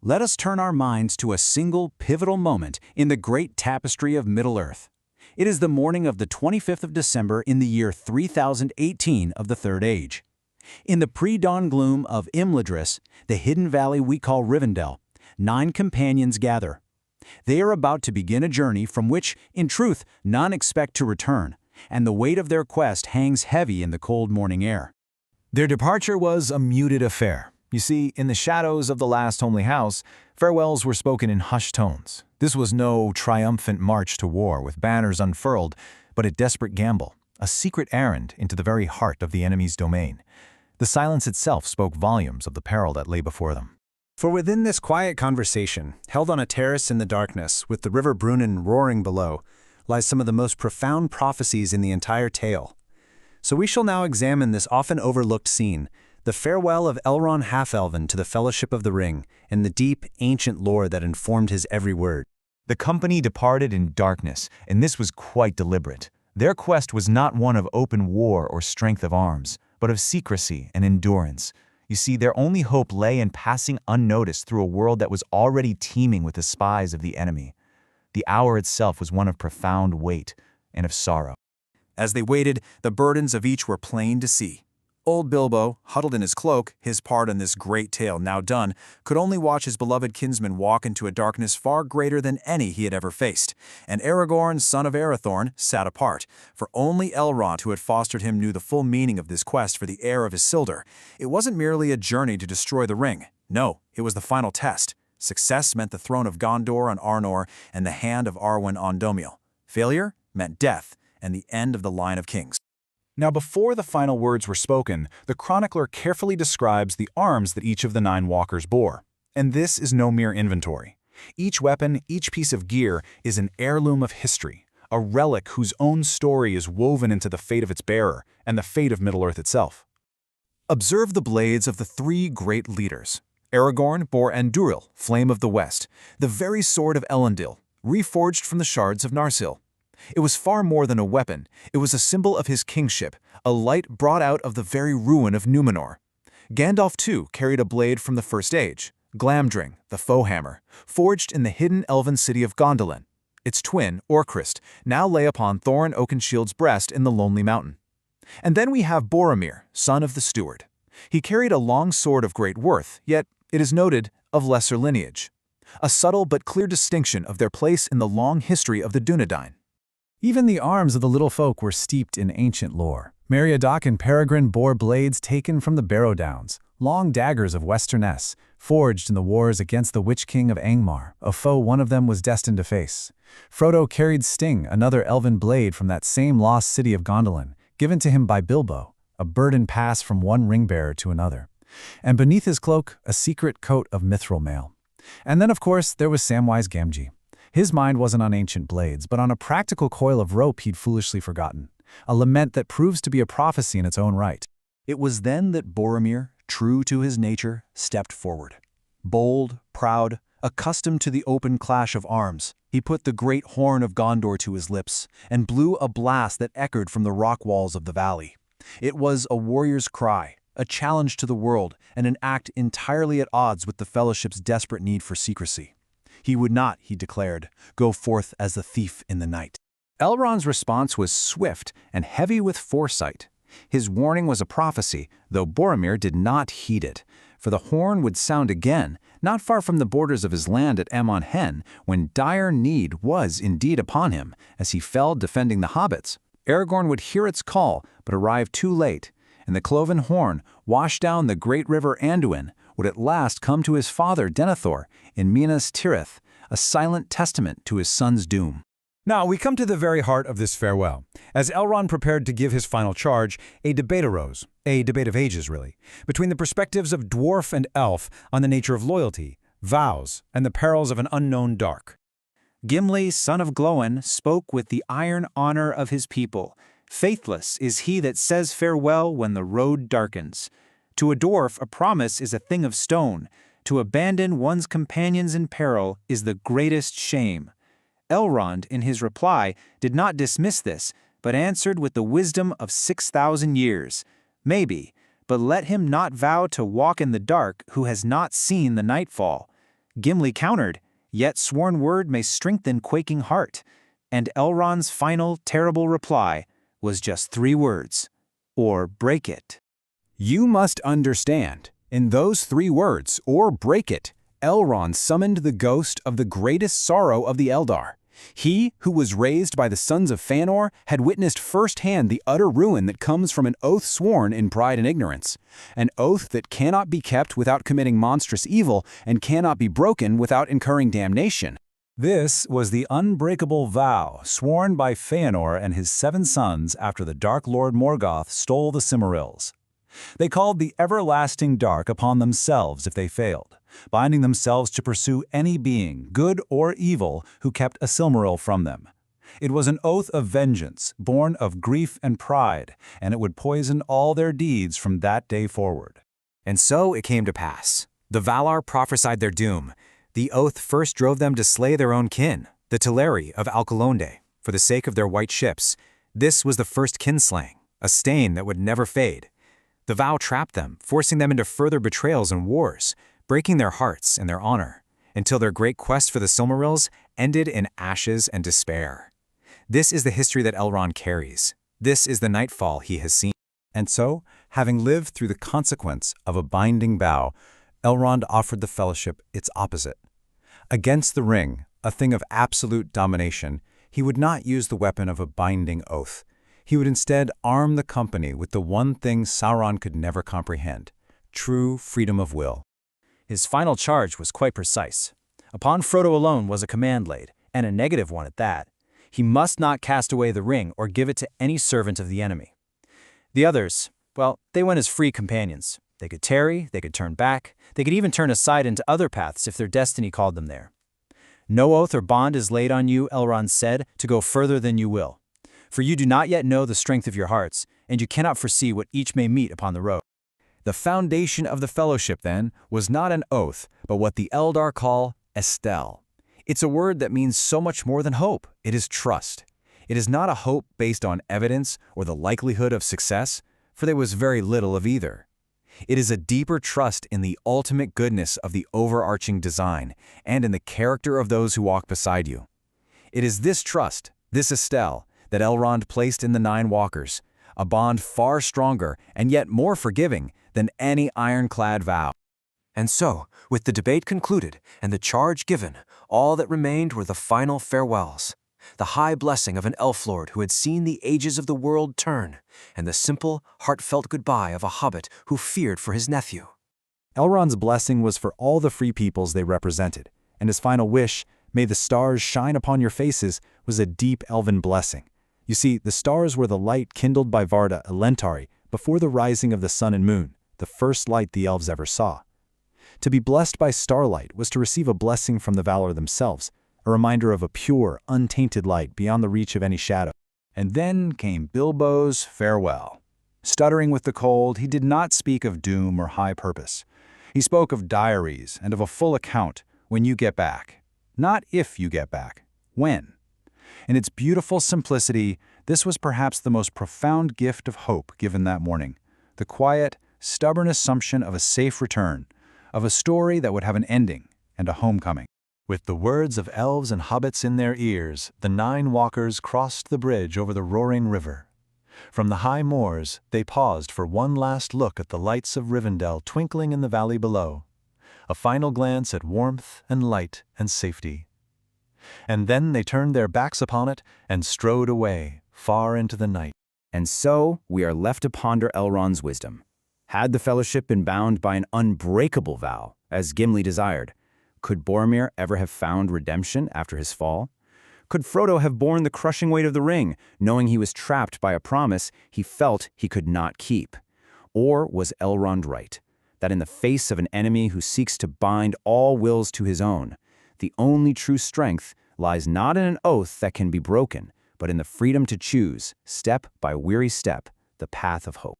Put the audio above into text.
Let us turn our minds to a single pivotal moment in the great tapestry of Middle-earth. It is the morning of the 25th of December in the year 3018 of the Third Age. In the pre-dawn gloom of Imladris, the hidden valley we call Rivendell, 9 companions gather. They are about to begin a journey from which, in truth, none expect to return, and the weight of their quest hangs heavy in the cold morning air. Their departure was a muted affair. You see, in the shadows of the last homely house, farewells were spoken in hushed tones. This was no triumphant march to war with banners unfurled, but a desperate gamble, a secret errand into the very heart of the enemy's domain. The silence itself spoke volumes of the peril that lay before them. For within this quiet conversation, held on a terrace in the darkness, with the river Brunnen roaring below, lies some of the most profound prophecies in the entire tale. So we shall now examine this often overlooked scene, the farewell of Elrond Half-Elven to the Fellowship of the Ring, and the deep, ancient lore that informed his every word. The company departed in darkness, and this was quite deliberate. Their quest was not one of open war or strength of arms, but of secrecy and endurance. You see, their only hope lay in passing unnoticed through a world that was already teeming with the spies of the enemy. The hour itself was one of profound weight and of sorrow. As they waited, the burdens of each were plain to see. Old Bilbo, huddled in his cloak, his part in this great tale now done, could only watch his beloved kinsman walk into a darkness far greater than any he had ever faced. And Aragorn, son of Arathorn, sat apart, for only Elrond, who had fostered him, knew the full meaning of this quest for the heir of Isildur. It wasn't merely a journey to destroy the ring. No, it was the final test. Success meant the throne of Gondor on Arnor and the hand of Arwen on Domiel. Failure meant death and the end of the line of kings. Now, before the final words were spoken, the chronicler carefully describes the arms that each of the 9 walkers bore. And this is no mere inventory. Each weapon, each piece of gear is an heirloom of history, a relic whose own story is woven into the fate of its bearer and the fate of Middle-earth itself. Observe the blades of the 3 great leaders. Aragorn bore Andúril, Flame of the West, the very sword of Elendil, reforged from the shards of Narsil. It was far more than a weapon. It was a symbol of his kingship, a light brought out of the very ruin of Númenor. Gandalf, too, carried a blade from the First Age, Glamdring, the foehammer, forged in the hidden elven city of Gondolin. Its twin, Orcrist, now lay upon Thorin Oakenshield's breast in the Lonely Mountain. And then we have Boromir, son of the Steward. He carried a long sword of great worth, yet, it is noted, of lesser lineage. A subtle but clear distinction of their place in the long history of the Dunedain. Even the arms of the little folk were steeped in ancient lore. Meriadoc and Peregrine bore blades taken from the Barrow Downs, long daggers of Westernesse, forged in the wars against the Witch King of Angmar, a foe one of them was destined to face. Frodo carried Sting, another elven blade from that same lost city of Gondolin, given to him by Bilbo, a burden passed from one ring-bearer to another. And beneath his cloak, a secret coat of mithril mail. And then, of course, there was Samwise Gamgee. His mind wasn't on ancient blades, but on a practical coil of rope he'd foolishly forgotten, a lament that proves to be a prophecy in its own right. It was then that Boromir, true to his nature, stepped forward. Bold, proud, accustomed to the open clash of arms, he put the great horn of Gondor to his lips and blew a blast that echoed from the rock walls of the valley. It was a warrior's cry, a challenge to the world, and an act entirely at odds with the Fellowship's desperate need for secrecy. He would not, he declared, go forth as a thief in the night. Elrond's response was swift and heavy with foresight. His warning was a prophecy, though Boromir did not heed it, for the horn would sound again, not far from the borders of his land at Amon Hen, when dire need was indeed upon him, as he fell defending the hobbits. Aragorn would hear its call, but arrive too late, and the cloven horn, washed down the great river Anduin, would at last come to his father Denethor in Minas Tirith, a silent testament to his son's doom. Now, we come to the very heart of this farewell. As Elrond prepared to give his final charge, a debate arose, a debate of ages, really, between the perspectives of dwarf and elf on the nature of loyalty, vows, and the perils of an unknown dark. Gimli, son of Glóin, spoke with the iron honor of his people. Faithless is he that says farewell when the road darkens. To a dwarf, a promise is a thing of stone. To abandon one's companions in peril is the greatest shame. Elrond, in his reply, did not dismiss this, but answered with the wisdom of 6,000 years. Maybe, but let him not vow to walk in the dark who has not seen the nightfall. Gimli countered, "Yet sworn word may strengthen quaking heart." And Elrond's final terrible reply was just 3 words, "Or break it." You must understand, in those 3 words, or break it, Elrond summoned the ghost of the greatest sorrow of the Eldar. He, who was raised by the sons of Fëanor, had witnessed firsthand the utter ruin that comes from an oath sworn in pride and ignorance, an oath that cannot be kept without committing monstrous evil and cannot be broken without incurring damnation. This was the unbreakable vow sworn by Fëanor and his 7 sons after the Dark Lord Morgoth stole the Silmarils. They called the everlasting dark upon themselves if they failed, binding themselves to pursue any being, good or evil, who kept a Silmaril from them. It was an oath of vengeance, born of grief and pride, and it would poison all their deeds from that day forward. And so it came to pass. The Valar prophesied their doom. The oath first drove them to slay their own kin, the Teleri of Alcalonde, for the sake of their white ships. This was the first kinslaying, a stain that would never fade. The vow trapped them, forcing them into further betrayals and wars, breaking their hearts and their honor, until their great quest for the Silmarils ended in ashes and despair. This is the history that Elrond carries. This is the nightfall he has seen. And so, having lived through the consequence of a binding vow, Elrond offered the Fellowship its opposite. Against the ring, a thing of absolute domination, he would not use the weapon of a binding oath. He would instead arm the company with the one thing Sauron could never comprehend: true freedom of will. His final charge was quite precise. Upon Frodo alone was a command laid, and a negative one at that. He must not cast away the ring or give it to any servant of the enemy. The others, well, they went as free companions. They could tarry, they could turn back, they could even turn aside into other paths if their destiny called them there. "No oath or bond is laid on you," Elrond said, "to go further than you will. For you do not yet know the strength of your hearts, and you cannot foresee what each may meet upon the road." The foundation of the Fellowship, then, was not an oath, but what the Eldar call Estel. It's a word that means so much more than hope. It is trust. It is not a hope based on evidence or the likelihood of success, for there was very little of either. It is a deeper trust in the ultimate goodness of the overarching design and in the character of those who walk beside you. It is this trust, this Estel, that Elrond placed in the 9 Walkers, a bond far stronger and yet more forgiving than any ironclad vow. And so, with the debate concluded and the charge given, all that remained were the final farewells, the high blessing of an elf lord who had seen the ages of the world turn, and the simple, heartfelt goodbye of a hobbit who feared for his nephew. Elrond's blessing was for all the free peoples they represented, and his final wish, "May the stars shine upon your faces," was a deep elven blessing. You see, the stars were the light kindled by Varda Elentari before the rising of the sun and moon, the first light the elves ever saw. To be blessed by starlight was to receive a blessing from the Valar themselves, a reminder of a pure, untainted light beyond the reach of any shadow. And then came Bilbo's farewell. Stuttering with the cold, he did not speak of doom or high purpose. He spoke of diaries and of a full account when you get back. Not if you get back, when. In its beautiful simplicity, this was perhaps the most profound gift of hope given that morning, the quiet, stubborn assumption of a safe return, of a story that would have an ending and a homecoming. With the words of elves and hobbits in their ears, the 9 Walkers crossed the bridge over the roaring river. From the high moors, they paused for one last look at the lights of Rivendell twinkling in the valley below, a final glance at warmth and light and safety. And then they turned their backs upon it and strode away, far into the night. And so we are left to ponder Elrond's wisdom. Had the Fellowship been bound by an unbreakable vow, as Gimli desired, could Boromir ever have found redemption after his fall? Could Frodo have borne the crushing weight of the ring, knowing he was trapped by a promise he felt he could not keep? Or was Elrond right, that in the face of an enemy who seeks to bind all wills to his own, the only true strength lies not in an oath that can be broken, but in the freedom to choose, step by weary step, the path of hope?